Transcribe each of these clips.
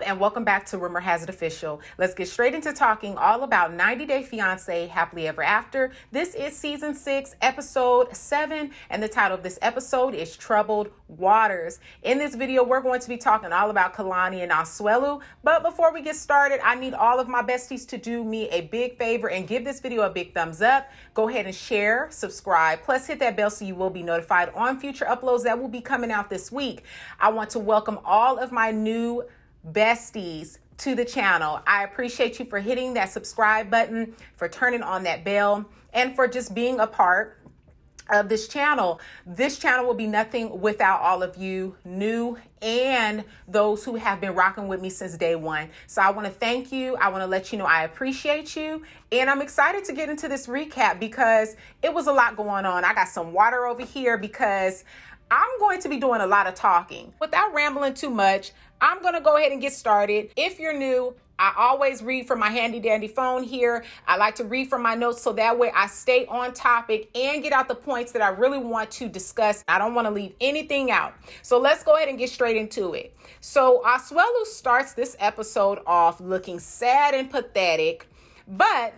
and welcome back to Rumor Has It Official. Let's get straight into talking all about 90 Day Fiance Happily Ever After. This is season 6, episode 7, and the title of this episode is Troubled Waters. In this video, we're going to be talking all about Kalani and Asuelu. But before we get started, I need all of my besties to do me a big favor and give this video a big thumbs up. Go ahead and share, subscribe, plus hit that bell so you will be notified on future uploads that will be coming out this week. I want to welcome all of my new besties to the channel. I appreciate you for hitting that subscribe button, for turning on that bell, and for just being a part of this channel. This channel will be nothing without all of you, new and those who have been rocking with me since day one. So I want to thank you. I want to let you know I appreciate you. And I'm excited to get into this recap because it was a lot going on. I got some water over here because I'm going to be doing a lot of talking. Without rambling too much, I'm going to go ahead and get started. If you're new, I always read from my handy dandy phone here. I like to read from my notes so that way I stay on topic and get out the points that I really want to discuss. I don't want to leave anything out. So let's go ahead and get straight into it. So Asuelu starts this episode off looking sad and pathetic, but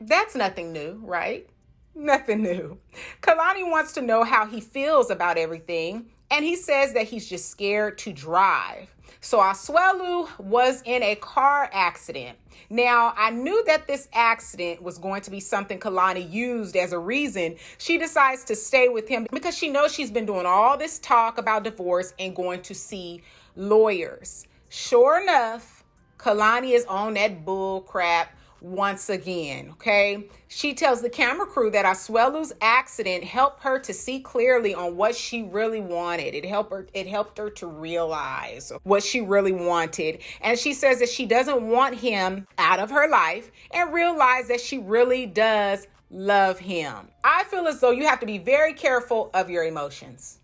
that's nothing new, right? Nothing new. Kalani wants to know how he feels about everything, and he says that he's just scared to drive. So Asuelu was in a car accident. Now, I knew that this accident was going to be something Kalani used as a reason she decides to stay with him because she knows she's been doing all this talk about divorce and going to see lawyers. Sure enough, Kalani is on that bull crap once again, okay? She tells the camera crew that Asuelu's accident helped her to see clearly on what she really wanted. It helped her to realize what she really wanted. And she says that she doesn't want him out of her life and realize that she really does love him. I feel as though you have to be very careful of your emotions.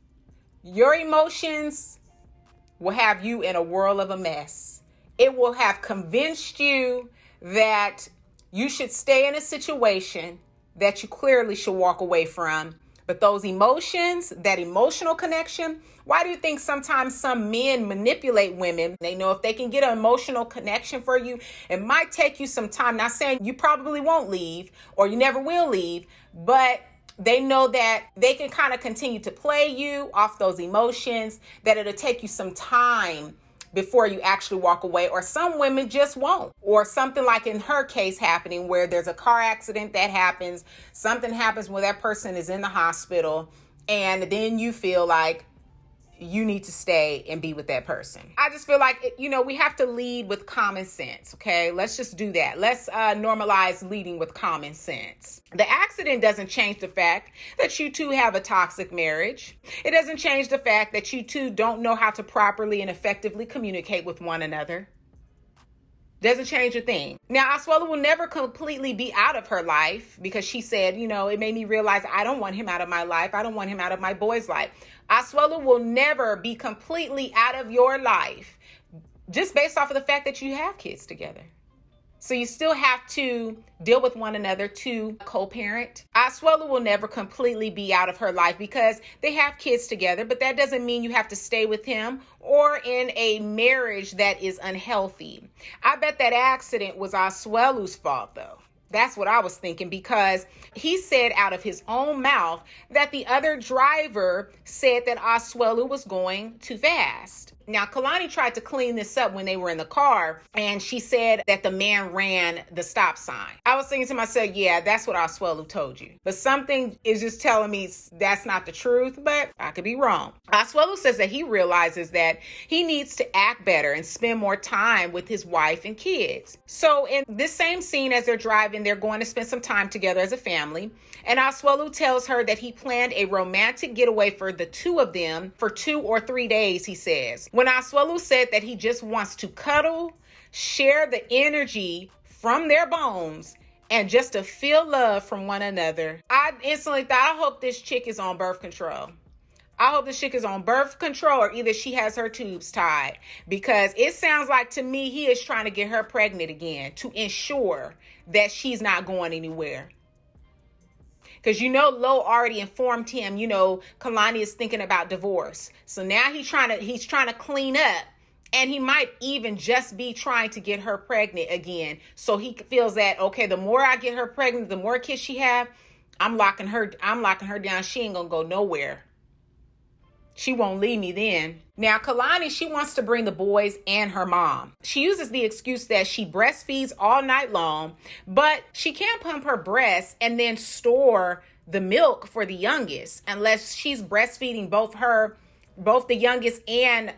Your emotions will have you in a whirl of a mess. It will have convinced you that you should stay in a situation that you clearly should walk away from. But those emotions, that emotional connection, why do you think sometimes some men manipulate women? They know if they can get an emotional connection for you, it might take you some time. Not saying you probably won't leave or you never will leave, but they know that they can kind of continue to play you off those emotions, that it'll take you some time before you actually walk away, or some women just won't. Or something like in her case happening where there's a car accident that happens, something happens where that person is in the hospital, and then you feel like you need to stay and be with that person. I just feel like, we have to lead with common sense, okay? Let's just do that. Let's normalize leading with common sense. The accident doesn't change the fact that you two have a toxic marriage. It doesn't change the fact that you two don't know how to properly and effectively communicate with one another. Doesn't change a thing. Now, Asuelu will never completely be out of her life because she said, it made me realize I don't want him out of my life. I don't want him out of my boy's life. Asuelu will never be completely out of your life just based off of the fact that you have kids together. So you still have to deal with one another to co-parent. Asuelu will never completely be out of her life because they have kids together, but that doesn't mean you have to stay with him or in a marriage that is unhealthy. I bet that accident was Asuelu's fault, though. That's what I was thinking, because he said out of his own mouth that the other driver said that Asuelu was going too fast. Now, Kalani tried to clean this up when they were in the car, and she said that the man ran the stop sign. I was thinking to myself, yeah, that's what Asuelu told you. But something is just telling me that's not the truth, but I could be wrong. Asuelu says that he realizes that he needs to act better and spend more time with his wife and kids. So in this same scene as they're driving, they're going to spend some time together as a family. And Asuelu tells her that he planned a romantic getaway for the two of them for 2 or 3 days, he says. When Asuelu said that he just wants to cuddle, share the energy from their bones, and just to feel love from one another, I instantly thought, I hope this chick is on birth control. I hope this chick is on birth control, or either she has her tubes tied, because it sounds like to me he is trying to get her pregnant again to ensure that she's not going anywhere. Because Lo already informed him, Kalani is thinking about divorce. So now he's trying to clean up And he might even just be trying to get her pregnant again. So he feels that, okay, the more I get her pregnant, the more kids she have, I'm locking her down. She ain't gonna go nowhere. She won't leave me then. Now, Kalani, she wants to bring the boys and her mom. She uses the excuse that she breastfeeds all night long, but she can't pump her breasts and then store the milk for the youngest unless she's breastfeeding both the youngest and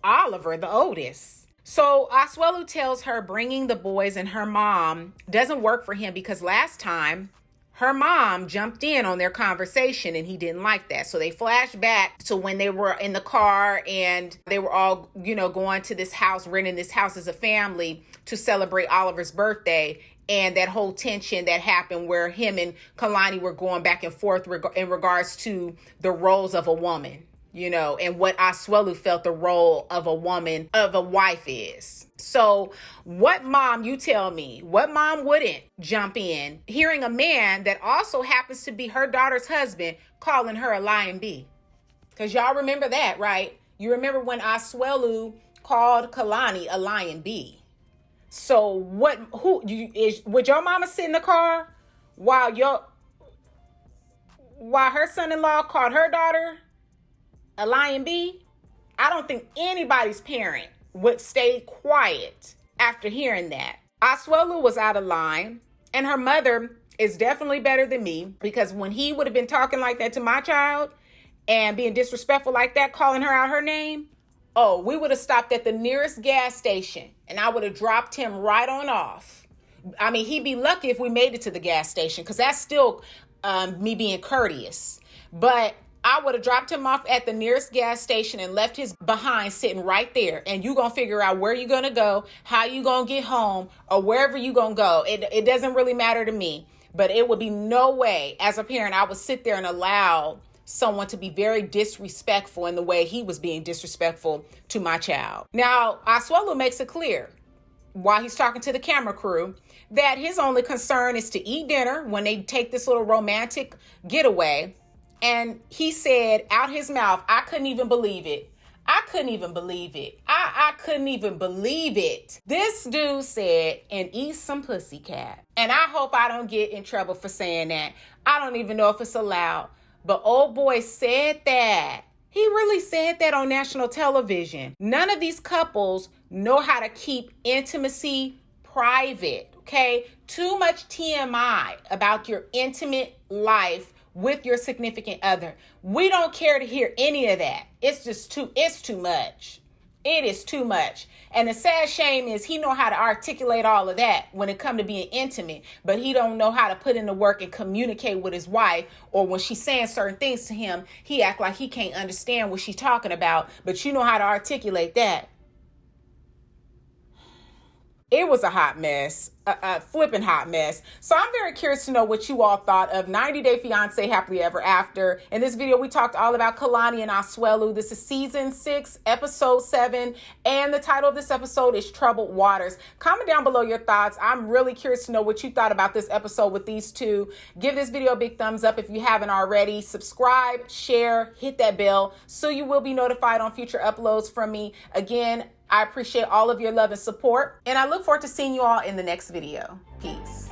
Oliver, the oldest. So Asuelu tells her bringing the boys and her mom doesn't work for him because last time her mom jumped in on their conversation and he didn't like that. So they flash back to when they were in the car and they were all, going to this house, renting this house as a family to celebrate Oliver's birthday. And that whole tension that happened where him and Kalani were going back and forth in regards to the roles of a woman. And what Asuelu felt the role of a woman, of a wife is. So what mom, you tell me, what mom wouldn't jump in hearing a man that also happens to be her daughter's husband calling her a lion bee? Because y'all remember that, right? You remember when Asuelu called Kalani a lion bee. So would your mama sit in the car while her son-in-law called her daughter a lion bee? I don't think anybody's parent would stay quiet after hearing that. Asuelu was out of line, and her mother is definitely better than me, because when he would have been talking like that to my child and being disrespectful like that, calling her out her name, we would have stopped at the nearest gas station and I would have dropped him right on off. I mean, he'd be lucky if we made it to the gas station, because that's still me being courteous. But I would have dropped him off at the nearest gas station and left his behind sitting right there. And you going to figure out where you're going to go, how you going to get home, or wherever you going to go. It doesn't really matter to me. But it would be no way, as a parent, I would sit there and allow someone to be very disrespectful in the way he was being disrespectful to my child. Now, Asuelu makes it clear while he's talking to the camera crew that his only concern is to eat dinner when they take this little romantic getaway. And he said out his mouth, I couldn't even believe it. I couldn't even believe it. I couldn't even believe it. This dude said, and eat some pussycat. And I hope I don't get in trouble for saying that. I don't even know if it's allowed. But old boy said that. He really said that on national television. None of these couples know how to keep intimacy private, okay? Too much TMI about your intimate life with your significant other. We don't care to hear any of that. It's too much. It is too much. And the sad shame is he know how to articulate all of that when it come to being intimate, but he don't know how to put in the work and communicate with his wife, or when she's saying certain things to him, he act like he can't understand what she's talking about, but you know how to articulate that. It was a hot mess, a flipping hot mess. So I'm very curious to know what you all thought of 90 Day Fiance Happily Ever After. In this video, we talked all about Kalani and Asuelu. This is season 6, episode 7. And the title of this episode is Troubled Waters. Comment down below your thoughts. I'm really curious to know what you thought about this episode with these two. Give this video a big thumbs up if you haven't already. Subscribe, share, hit that bell so you will be notified on future uploads from me. Again, I appreciate all of your love and support, and I look forward to seeing you all in the next video. Peace.